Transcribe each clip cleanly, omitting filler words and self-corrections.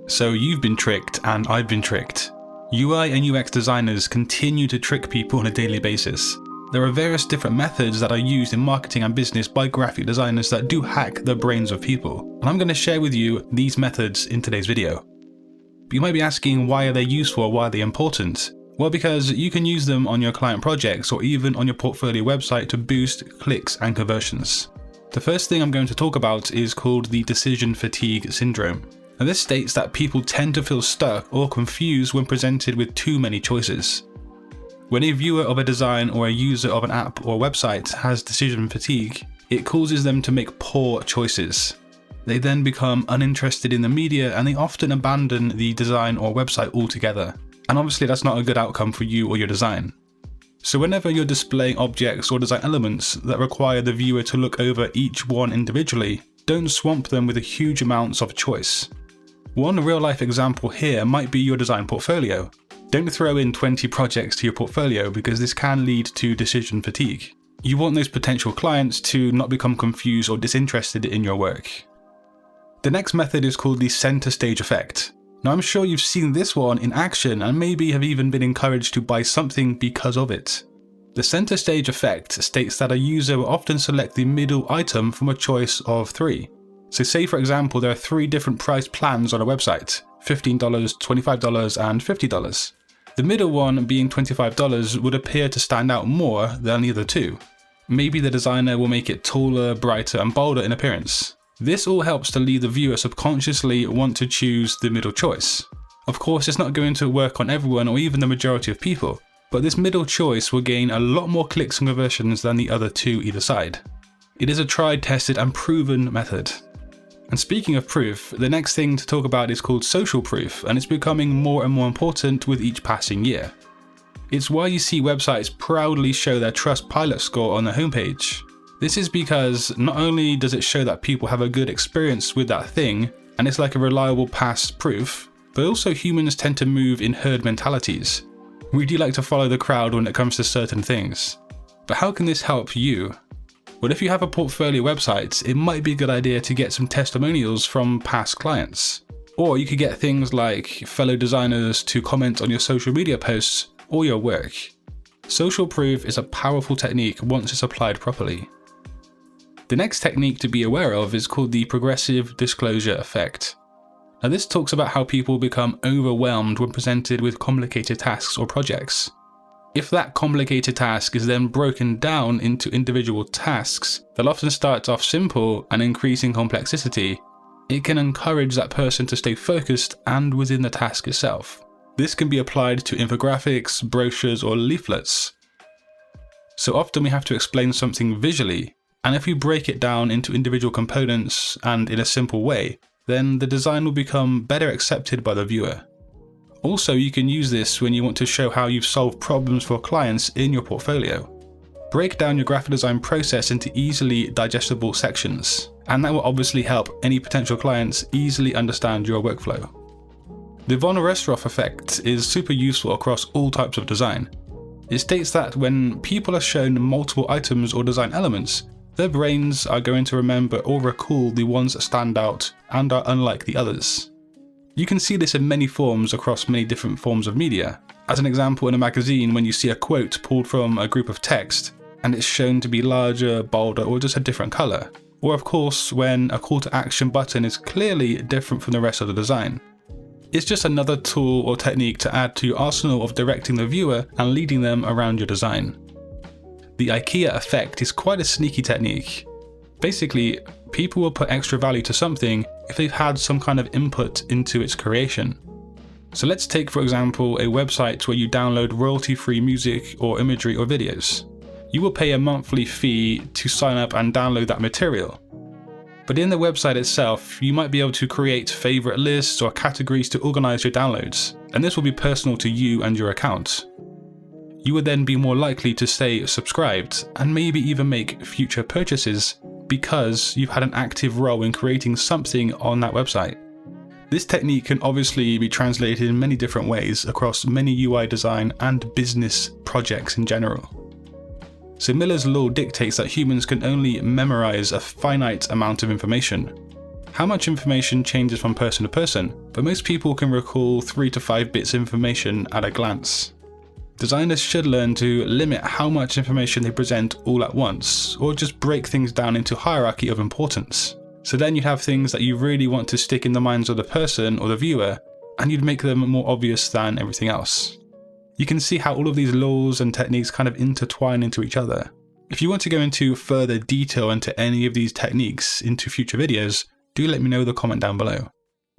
So you've been tricked and I've been tricked. UI and UX designers continue to trick people on a daily basis. There are various different methods that are used in marketing and business by graphic designers that do hack the brains of people. And I'm going to share with you these methods in today's video. But you might be asking, why are they useful or why are they important? Well, because you can use them on your client projects or even on your portfolio website to boost clicks and conversions. The first thing I'm going to talk about is called the decision fatigue syndrome. And this states that people tend to feel stuck or confused when presented with too many choices. When a viewer of a design or a user of an app or website has decision fatigue, it causes them to make poor choices. They then become uninterested in the media and they often abandon the design or website altogether. And obviously that's not a good outcome for you or your design. So whenever you're displaying objects or design elements that require the viewer to look over each one individually, don't swamp them with huge amounts of choice. One real-life example here might be your design portfolio. Don't throw in 20 projects to your portfolio because this can lead to decision fatigue. You want those potential clients to not become confused or disinterested in your work. The next method is called the center stage effect. Now I'm sure you've seen this one in action and maybe have even been encouraged to buy something because of it. The center stage effect states that a user will often select the middle item from a choice of 3. So say for example there are 3 different price plans on a website, $15, $25 and $50. The middle one being $25 would appear to stand out more than the other 2. Maybe the designer will make it taller, brighter and bolder in appearance. This all helps to lead the viewer subconsciously want to choose the middle choice. Of course, it's not going to work on everyone or even the majority of people, but this middle choice will gain a lot more clicks and conversions than the other 2 either side. It is a tried, tested and proven method. And speaking of proof, the next thing to talk about is called social proof, and it's becoming more and more important with each passing year. It's why you see websites proudly show their Trustpilot score on their homepage. This is because not only does it show that people have a good experience with that thing, and it's like a reliable past proof, but also humans tend to move in herd mentalities. We do like to follow the crowd when it comes to certain things. But how can this help you? Well, if you have a portfolio website, it might be a good idea to get some testimonials from past clients. Or you could get things like fellow designers to comment on your social media posts or your work. Social proof is a powerful technique once it's applied properly. The next technique to be aware of is called the progressive disclosure effect. Now this talks about how people become overwhelmed when presented with complicated tasks or projects. If that complicated task is then broken down into individual tasks that often start off simple and increase in complexity, it can encourage that person to stay focused and within the task itself. This can be applied to infographics, brochures or leaflets. So often we have to explain something visually, and if we break it down into individual components and in a simple way, then the design will become better accepted by the viewer. Also, you can use this when you want to show how you've solved problems for clients in your portfolio. Break down your graphic design process into easily digestible sections, and that will obviously help any potential clients easily understand your workflow. The Vona effect is super useful across all types of design. It states that when people are shown multiple items or design elements, their brains are going to remember or recall the ones that stand out and are unlike the others. You can see this in many forms across many different forms of media. As an example, in a magazine, when you see a quote pulled from a group of text and it's shown to be larger, bolder or just a different colour. Or of course, when a call to action button is clearly different from the rest of the design. It's just another tool or technique to add to your arsenal of directing the viewer and leading them around your design. The Ikea Effect is quite a sneaky technique. Basically, people will put extra value to something if they've had some kind of input into its creation. So let's take for example a website where you download royalty-free music or imagery or videos. You will pay a monthly fee to sign up and download that material. But in the website itself, you might be able to create favorite lists or categories to organize your downloads, and this will be personal to you and your account. You would then be more likely to stay subscribed and maybe even make future purchases because you've had an active role in creating something on that website. This technique can obviously be translated in many different ways across many UI design and business projects in general. So Miller's law dictates that humans can only memorize a finite amount of information. How much information changes from person to person, but most people can recall 3 to 5 bits of information at a glance. Designers should learn to limit how much information they present all at once, or just break things down into hierarchy of importance. So then you'd have things that you really want to stick in the minds of the person or the viewer, and you'd make them more obvious than everything else. You can see how all of these laws and techniques kind of intertwine into each other. If you want to go into further detail into any of these techniques into future videos, do let me know in the comment down below.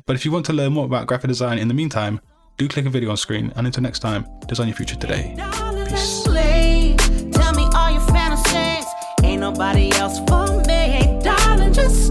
But if you want to learn more about graphic design in the meantime, do click a video on screen, and until next time, design your future today. Peace. Tell me all your fantasies. Ain't nobody else for me. Darling, just